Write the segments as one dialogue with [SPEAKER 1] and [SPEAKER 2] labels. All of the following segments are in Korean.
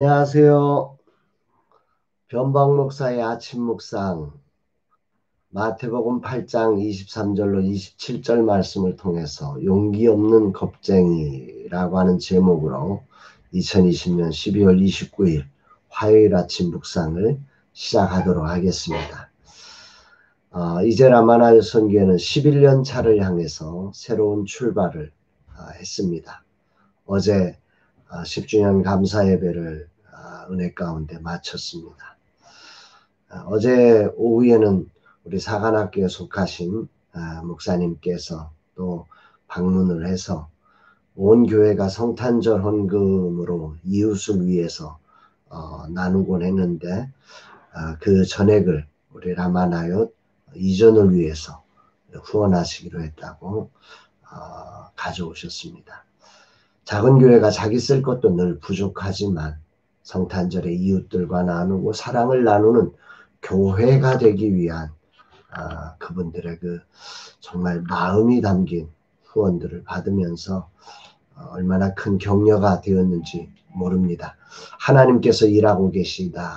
[SPEAKER 1] 안녕하세요. 변방 목사의 아침 묵상 마태복음 8장 23절로 27절 말씀을 통해서 용기 없는 겁쟁이라고 하는 제목으로 2020년 12월 29일 화요일 아침 묵상을 시작하도록 하겠습니다. 이제 라마나요 선교회는 11년 차를 향해서 새로운 출발을 했습니다. 어제 10주년 감사 예배를 은혜 가운데 마쳤습니다. 어제 오후에는 우리 사관학교에 속하신 목사님께서 또 방문을 해서 온 교회가 성탄절 헌금으로 이웃을 위해서 나누곤 했는데 그 전액을 우리 라마나요 이전을 위해서 후원하시기로 했다고 가져오셨습니다. 작은 교회가 자기 쓸 것도 늘 부족하지만 성탄절에 이웃들과 나누고 사랑을 나누는 교회가 되기 위한 그분들의 그 정말 마음이 담긴 후원들을 받으면서 얼마나 큰 격려가 되었는지 모릅니다. 하나님께서 일하고 계시다.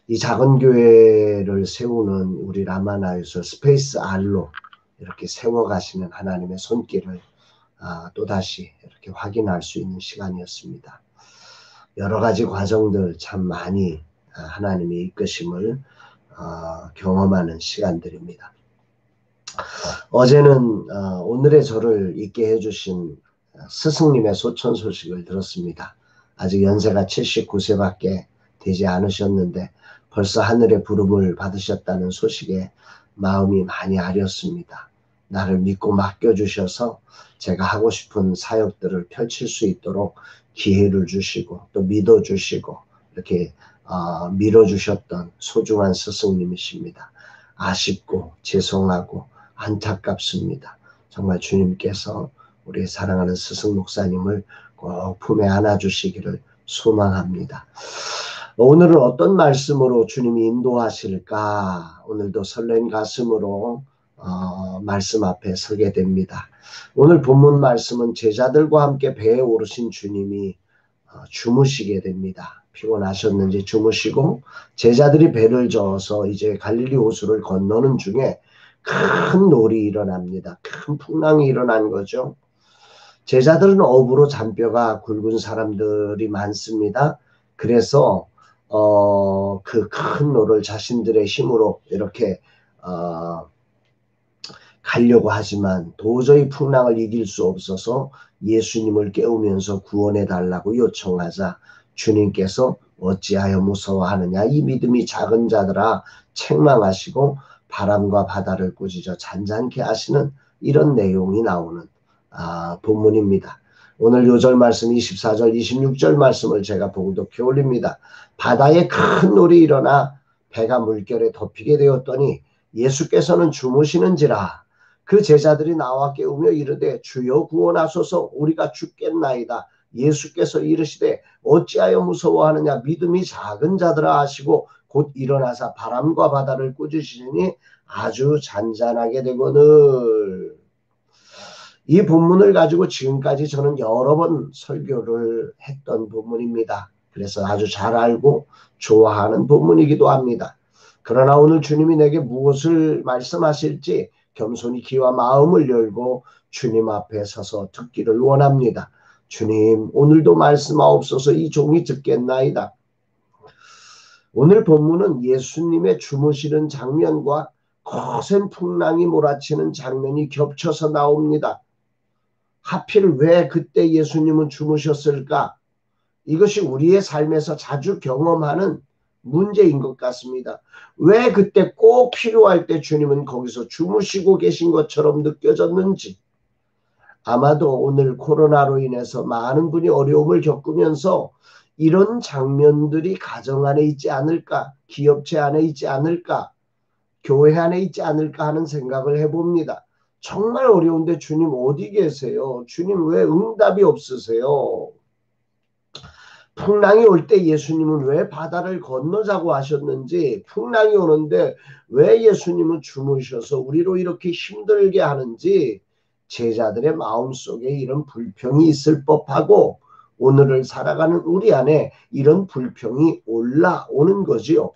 [SPEAKER 1] 이 작은 교회를 세우는 우리 라마나에서 스페이스 R로 이렇게 세워가시는 하나님의 손길을 또다시 이렇게 확인할 수 있는 시간이었습니다. 여러 가지 과정들 참 많이 하나님의 이끄심을 경험하는 시간들입니다. 어제는 오늘의 저를 있게 해주신 스승님의 소천 소식을 들었습니다. 아직 연세가 79세밖에 되지 않으셨는데 벌써 하늘의 부름을 받으셨다는 소식에 마음이 많이 아렸습니다. 나를 믿고 맡겨주셔서 제가 하고 싶은 사역들을 펼칠 수 있도록 기회를 주시고 또 믿어주시고 이렇게 밀어주셨던 소중한 스승님이십니다. 아쉽고 죄송하고 안타깝습니다. 정말 주님께서 우리 사랑하는 스승 목사님을 꼭 품에 안아주시기를 소망합니다. 오늘은 어떤 말씀으로 주님이 인도하실까? 오늘도 설렌 가슴으로 말씀 앞에 서게 됩니다. 오늘 본문 말씀은 제자들과 함께 배에 오르신 주님이 주무시게 됩니다. 피곤하셨는지 주무시고 제자들이 배를 저어서 이제 갈릴리 호수를 건너는 중에 큰 놀이 일어납니다. 큰 풍랑이 일어난 거죠. 제자들은 어부로 잔뼈가 굵은 사람들이 많습니다. 그래서 그 큰 노를 자신들의 힘으로 이렇게 가려고 하지만 도저히 풍랑을 이길 수 없어서 예수님을 깨우면서 구원해 달라고 요청하자 주님께서 어찌하여 무서워하느냐 이 믿음이 작은 자들아 책망하시고 바람과 바다를 꾸짖어 잔잔케 하시는 이런 내용이 나오는 본문입니다. 오늘 요절 말씀 24절 26절 말씀을 제가 봉독해 올립니다. 바다에 큰 놀이 일어나 배가 물결에 덮이게 되었더니 예수께서는 주무시는지라. 그 제자들이 나와 깨우며 이르되 주여 구원하소서 우리가 죽겠나이다. 예수께서 이르시되 어찌하여 무서워하느냐 믿음이 작은 자들아 하시고 곧 일어나사 바람과 바다를 꾸짖으시니 아주 잔잔하게 되거늘. 이 본문을 가지고 지금까지 저는 여러 번 설교를 했던 본문입니다. 그래서 아주 잘 알고 좋아하는 본문이기도 합니다. 그러나 오늘 주님이 내게 무엇을 말씀하실지 겸손히 귀와 마음을 열고 주님 앞에 서서 듣기를 원합니다. 주님 오늘도 말씀하옵소서 이 종이 듣겠나이다. 오늘 본문은 예수님의 주무시는 장면과 거센 풍랑이 몰아치는 장면이 겹쳐서 나옵니다. 하필 왜 그때 예수님은 주무셨을까? 이것이 우리의 삶에서 자주 경험하는 문제인 것 같습니다. 왜 그때 꼭 필요할 때 주님은 거기서 주무시고 계신 것처럼 느껴졌는지. 아마도 오늘 코로나로 인해서 많은 분이 어려움을 겪으면서 이런 장면들이 가정 안에 있지 않을까, 기업체 안에 있지 않을까, 교회 안에 있지 않을까 하는 생각을 해봅니다. 정말 어려운데 주님 어디 계세요? 주님 왜 응답이 없으세요? 풍랑이 올 때 예수님은 왜 바다를 건너자고 하셨는지, 풍랑이 오는데 왜 예수님은 주무셔서 우리로 이렇게 힘들게 하는지 제자들의 마음속에 이런 불평이 있을 법하고 오늘을 살아가는 우리 안에 이런 불평이 올라오는 거지요.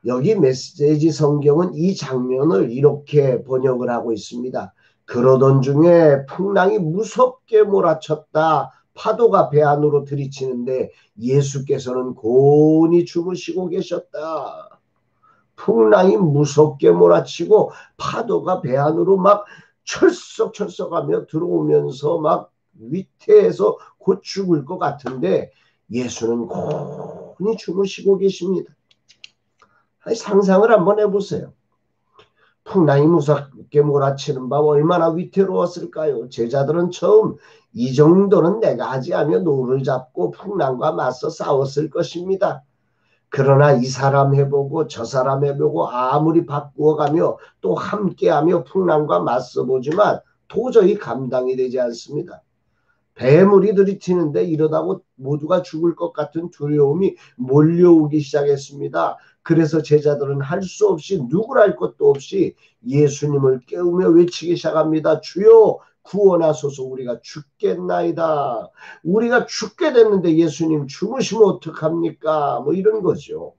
[SPEAKER 1] 여기 메시지 성경은 이 장면을 이렇게 번역을 하고 있습니다. 그러던 중에 풍랑이 무섭게 몰아쳤다. 파도가 배 안으로 들이치는데 예수께서는 곤히 주무시고 계셨다. 풍랑이 무섭게 몰아치고 파도가 배 안으로 막 철썩철썩하며 들어오면서 막 위태해서 곧 죽을 것 같은데 예수는 곤히 주무시고 계십니다. 상상을 한번 해보세요. 풍랑이 무섭게 몰아치는 밤 얼마나 위태로웠을까요? 제자들은 처음 이 정도는 내가 하지 하며 노를 잡고 풍랑과 맞서 싸웠을 것입니다. 그러나 이 사람 해보고 저 사람 해보고 아무리 바꾸어가며 또 함께하며 풍랑과 맞서보지만 도저히 감당이 되지 않습니다. 뱀물이 들이치는데 이러다고 모두가 죽을 것 같은 두려움이 몰려오기 시작했습니다. 그래서 제자들은 할 수 없이 누구랄 것도 없이 예수님을 깨우며 외치기 시작합니다. 주여 구원하소서, 우리가 죽겠나이다. 우리가 죽게 됐는데 예수님 죽으시면 어떡합니까? 뭐 이런 거죠.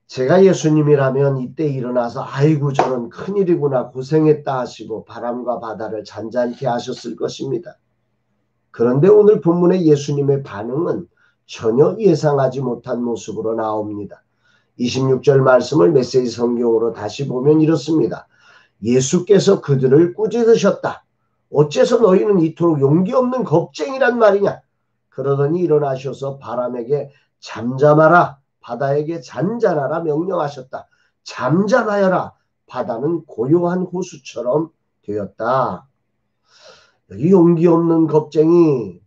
[SPEAKER 1] 제가 예수님이라면 이때 일어나서 아이고 저런 큰일이구나 고생했다 하시고 바람과 바다를 잔잔케 하셨을 것입니다. 그런데 오늘 본문의 예수님의 반응은 전혀 예상하지 못한 모습으로 나옵니다. 26절 말씀을 메시지 성경으로 다시 보면 이렇습니다. 예수께서 그들을 꾸짖으셨다. 어째서 너희는 이토록 용기 없는 겁쟁이란 말이냐. 그러더니 일어나셔서 바람에게 잠잠하라, 바다에게 잔잔하라 명령하셨다. 잠잠하여라. 바다는 고요한 호수처럼 되었다. 여기 용기 없는 겁쟁이,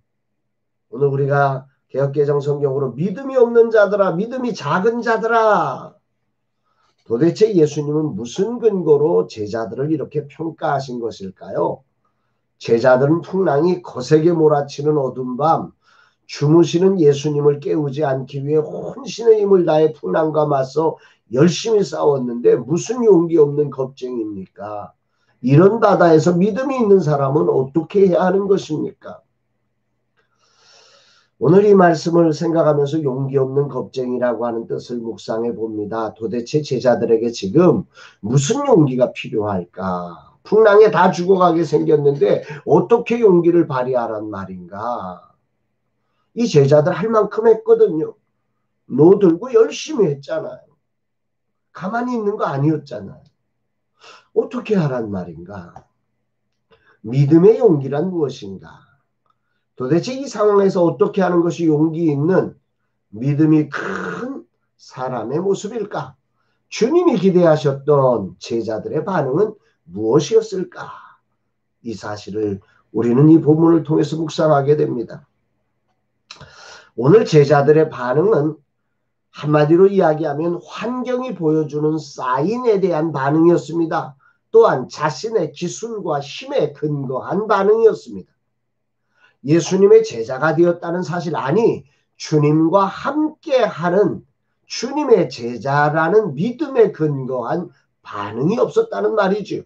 [SPEAKER 1] 오늘 우리가 개역개정 성경으로 믿음이 없는 자들아, 믿음이 작은 자들아. 도대체 예수님은 무슨 근거로 제자들을 이렇게 평가하신 것일까요? 제자들은 풍랑이 거세게 몰아치는 어두운 밤 주무시는 예수님을 깨우지 않기 위해 혼신의 힘을 다해 풍랑과 맞서 열심히 싸웠는데 무슨 용기 없는 겁쟁이입니까? 이런 바다에서 믿음이 있는 사람은 어떻게 해야 하는 것입니까? 오늘 이 말씀을 생각하면서 용기 없는 겁쟁이라고 하는 뜻을 묵상해 봅니다. 도대체 제자들에게 지금 무슨 용기가 필요할까? 풍랑에 다 죽어가게 생겼는데 어떻게 용기를 발휘하란 말인가? 이 제자들 할 만큼 했거든요. 노 들고 열심히 했잖아요. 가만히 있는 거 아니었잖아요. 어떻게 하란 말인가? 믿음의 용기란 무엇인가? 도대체 이 상황에서 어떻게 하는 것이 용기 있는 믿음이 큰 사람의 모습일까? 주님이 기대하셨던 제자들의 반응은 무엇이었을까? 이 사실을 우리는 이 본문을 통해서 묵상하게 됩니다. 오늘 제자들의 반응은 한마디로 이야기하면 환경이 보여주는 사인에 대한 반응이었습니다. 또한 자신의 기술과 힘에 근거한 반응이었습니다. 예수님의 제자가 되었다는 사실, 아니 주님과 함께하는 주님의 제자라는 믿음에 근거한 반응이 없었다는 말이죠.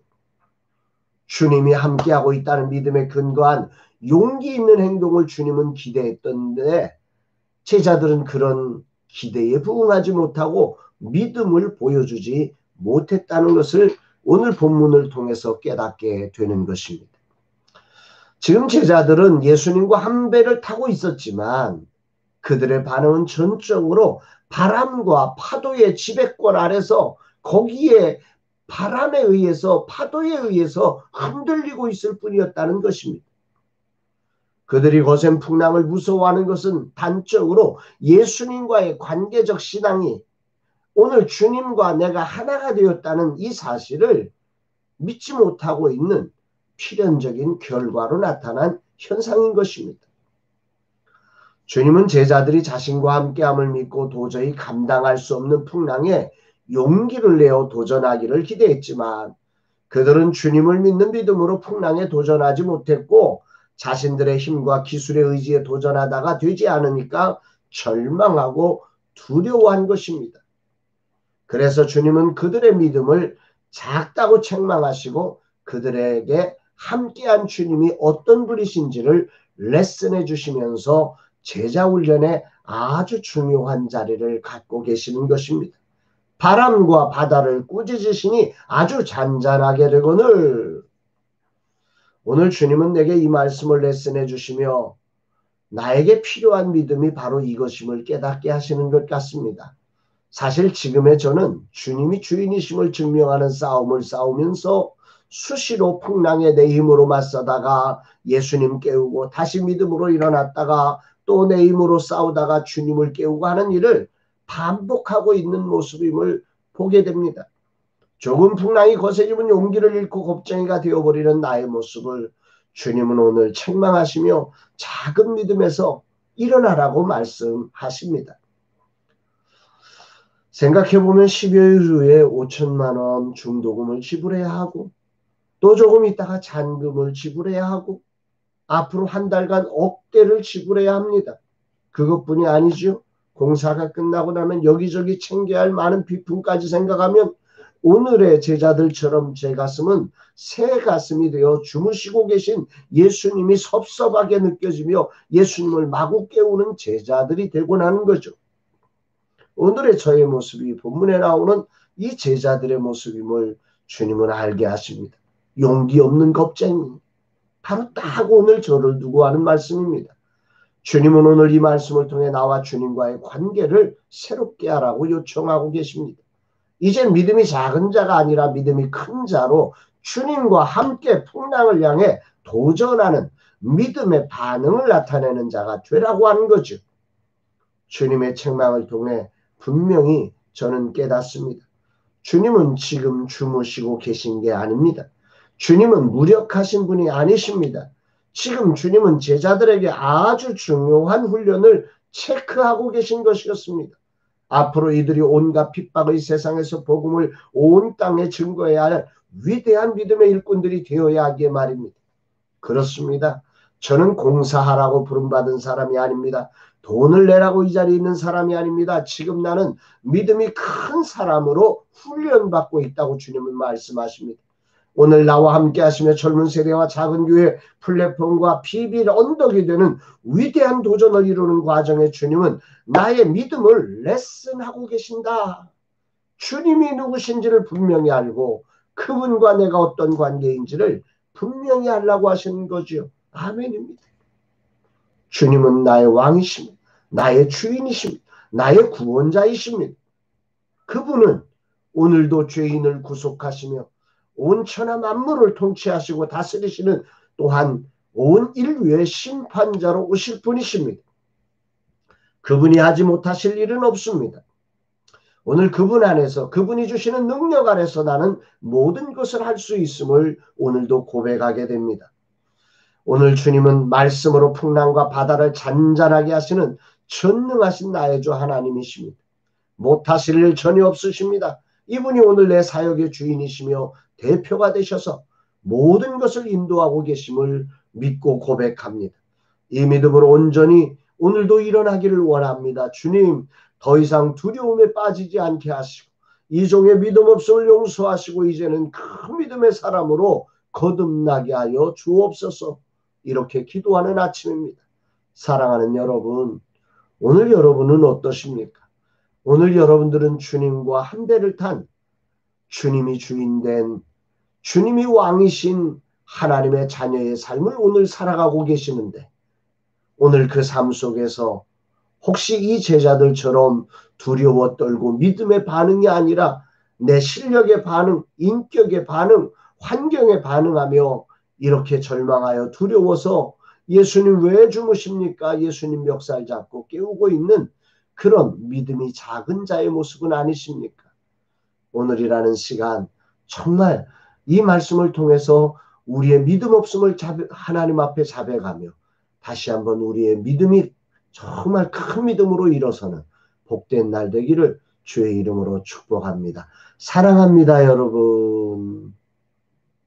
[SPEAKER 1] 주님이 함께하고 있다는 믿음에 근거한 용기 있는 행동을 주님은 기대했던데 제자들은 그런 기대에 부응하지 못하고 믿음을 보여주지 못했다는 것을 오늘 본문을 통해서 깨닫게 되는 것입니다. 지금 제자들은 예수님과 한 배를 타고 있었지만 그들의 반응은 전적으로 바람과 파도의 지배권 아래서 거기에 바람에 의해서 파도에 의해서 흔들리고 있을 뿐이었다는 것입니다. 그들이 거센 풍랑을 무서워하는 것은 단적으로 예수님과의 관계적 신앙이 오늘 주님과 내가 하나가 되었다는 이 사실을 믿지 못하고 있는 필연적인 결과로 나타난 현상인 것입니다. 주님은 제자들이 자신과 함께함을 믿고 도저히 감당할 수 없는 풍랑에 용기를 내어 도전하기를 기대했지만 그들은 주님을 믿는 믿음으로 풍랑에 도전하지 못했고 자신들의 힘과 기술의 의지에 도전하다가 되지 않으니까 절망하고 두려워한 것입니다. 그래서 주님은 그들의 믿음을 작다고 책망하시고 그들에게 함께한 주님이 어떤 분이신지를 레슨해 주시면서 제자훈련에 아주 중요한 자리를 갖고 계시는 것입니다. 바람과 바다를 꾸짖으시니 아주 잔잔하게 되거늘. 오늘 주님은 내게 이 말씀을 레슨해 주시며 나에게 필요한 믿음이 바로 이것임을 깨닫게 하시는 것 같습니다. 사실 지금의 저는 주님이 주인이심을 증명하는 싸움을 싸우면서 수시로 풍랑에 내 힘으로 맞서다가 예수님 깨우고 다시 믿음으로 일어났다가 또 내 힘으로 싸우다가 주님을 깨우고 하는 일을 반복하고 있는 모습임을 보게 됩니다. 조금 풍랑이 거세지면 용기를 잃고 겁쟁이가 되어버리는 나의 모습을 주님은 오늘 책망하시며 작은 믿음에서 일어나라고 말씀하십니다. 생각해보면 10여일 후에 5천만 원 중도금을 지불해야 하고 또 조금 있다가 잔금을 지불해야 하고 앞으로 한 달간 억대를 지불해야 합니다. 그것뿐이 아니죠. 공사가 끝나고 나면 여기저기 챙겨야 할 많은 비품까지 생각하면 오늘의 제자들처럼 제 가슴은 새 가슴이 되어 주무시고 계신 예수님이 섭섭하게 느껴지며 예수님을 마구 깨우는 제자들이 되곤 하는 거죠. 오늘의 저의 모습이 본문에 나오는 이 제자들의 모습임을 주님은 알게 하십니다. 용기 없는 겁쟁이. 바로 딱 오늘 저를 두고 하는 말씀입니다. 주님은 오늘 이 말씀을 통해 나와 주님과의 관계를 새롭게 하라고 요청하고 계십니다. 이제 믿음이 작은 자가 아니라 믿음이 큰 자로 주님과 함께 풍랑을 향해 도전하는 믿음의 반응을 나타내는 자가 되라고 하는 거죠. 주님의 책망을 통해 분명히 저는 깨닫습니다. 주님은 지금 주무시고 계신 게 아닙니다. 주님은 무력하신 분이 아니십니다. 지금 주님은 제자들에게 아주 중요한 훈련을 체크하고 계신 것이었습니다. 앞으로 이들이 온갖 핍박의 세상에서 복음을 온 땅에 증거해야 할 위대한 믿음의 일꾼들이 되어야 하기에 말입니다. 그렇습니다. 저는 공사하라고 부름받은 사람이 아닙니다. 돈을 내라고 이 자리에 있는 사람이 아닙니다. 지금 나는 믿음이 큰 사람으로 훈련받고 있다고 주님은 말씀하십니다. 오늘 나와 함께 하시며 젊은 세대와 작은 교회 플랫폼과 비빌 언덕이 되는 위대한 도전을 이루는 과정에 주님은 나의 믿음을 레슨하고 계신다. 주님이 누구신지를 분명히 알고 그분과 내가 어떤 관계인지를 분명히 하려고 하시는 거죠. 아멘입니다. 주님은 나의 왕이십니다. 나의 주인이십니다. 나의 구원자이십니다. 그분은 오늘도 죄인을 구속하시며 온 천하 만물을 통치하시고 다스리시는 또한 온 인류의 심판자로 오실 분이십니다. 그분이 하지 못하실 일은 없습니다. 오늘 그분 안에서 그분이 주시는 능력 안에서 나는 모든 것을 할 수 있음을 오늘도 고백하게 됩니다. 오늘 주님은 말씀으로 풍랑과 바다를 잔잔하게 하시는 전능하신 나의 주 하나님이십니다. 못하실 일 전혀 없으십니다. 이분이 오늘 내 사역의 주인이시며 대표가 되셔서 모든 것을 인도하고 계심을 믿고 고백합니다. 이 믿음으로 온전히 오늘도 일어나기를 원합니다. 주님, 더 이상 두려움에 빠지지 않게 하시고 이 종의 믿음 없음을 용서하시고 이제는 큰 믿음의 사람으로 거듭나게 하여 주옵소서. 이렇게 기도하는 아침입니다. 사랑하는 여러분, 오늘 여러분은 어떠십니까? 오늘 여러분들은 주님과 한 배를 탄 주님이 주인된 주님이 왕이신 하나님의 자녀의 삶을 오늘 살아가고 계시는데 오늘 그 삶 속에서 혹시 이 제자들처럼 두려워 떨고 믿음의 반응이 아니라 내 실력의 반응, 인격의 반응, 환경에 반응하며 이렇게 절망하여 두려워서 예수님 왜 주무십니까? 예수님 멱살 잡고 깨우고 있는 그런 믿음이 작은 자의 모습은 아니십니까? 오늘이라는 시간 정말 이 말씀을 통해서 우리의 믿음 없음을 하나님 앞에 자백하며 다시 한번 우리의 믿음이 정말 큰 믿음으로 일어서는 복된 날 되기를 주의 이름으로 축복합니다. 사랑합니다, 여러분.